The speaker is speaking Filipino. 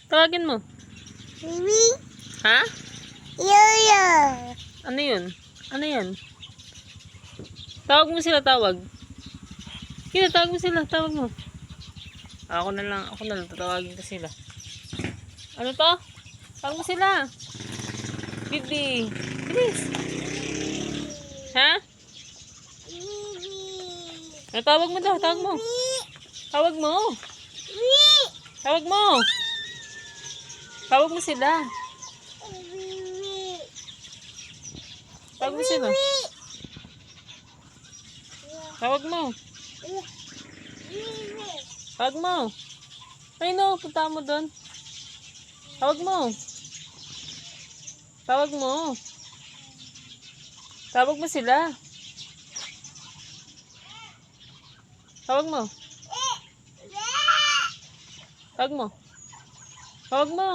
Tawagin mo. Mimi. Ha? Yoyo. Ano yun? Ano yan? Tawag mo sila, tawag. Kina, tawag mo sila, tawag mo. Ako na lang tatawagin ko sila. Ano to? Tawag mo sila. Bibi. Bilis. Ha? Ano tawag mo daw? Tawag mo. Tawag mo. Tawag mo. Tawag mo sila. Tawag mo sila. Tawag mo. Tawag mo. Ay no, punta mo doon. Tawag mo. Tawag mo. Tawag mo sila. Tawag mo. Tawag mo. Tawag mo.